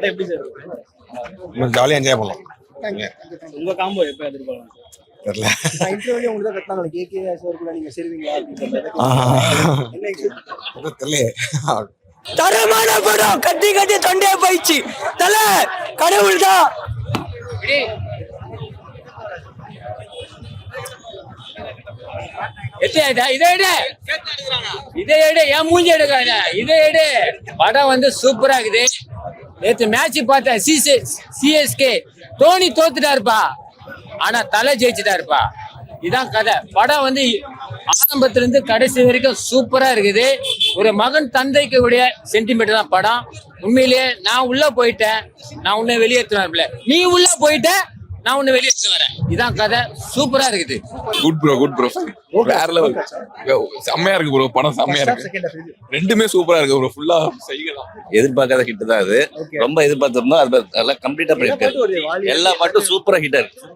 படம் எப்படி சார் இருக்கு? ஜாலியாக என்ஜாய் பண்ணலாம். உங்க காம்போ எப்ப எதிர்பார்க்கலாம் சார்? தெரியல. இன்டர்வியூல உங்களுக்கு தான் கட்டாங்க கேகே சார் கூட நீங்க சேருவீங்களா அப்படின்னு தெரியல. தரமான படம். கட்டி கட்டி தொண்டே போயிடுச்சு. தல கடவுள் தான். படம் வந்து சூப்பரா இருக்குது. நேற்று மேட்ச் பார்த்தேன் சிஎஸ்கே. தோனி தோத்துட்டாருப்பா, ஆனா தலை ஜெயிச்சுட்டாருப்பா. இதான் கதை. படம் வந்து ஆரம்பத்துல இருந்து கடைசி வரைக்கும் சூப்பரா இருக்குது. ஒரு மகன் தந்தைக்கு உடைய சென்டிமெண்ட் தான் படம். உண்மையிலேயே நான் உள்ள போயிட்டேன், நான் உன்னை வெளியேற்றுவேன். நீ உள்ள போயிட்ட, நான் உன்னை வெளியேற்ற வரேன். இதான் கதை. சூப்பரா இருக்குது. குட் ப்ரோ வேற லெவல். செம்மையா இருக்கு ப்ரோ. படம் செம்மையா இருக்கு. ரெண்டுமே சூப்பரா இருக்கு ப்ரோ. ஃபுல்லா செய்யலாம். எதிர்பார்க்காத ஹிட் தான் அது. ரொம்ப எதிர்பார்த்திருந்தோம். அது கம்ப்ளீட்டா பண்ணிருக்காரு. எல்லா பாட்டும் சூப்பரா ஹிட்டா இருக்கு.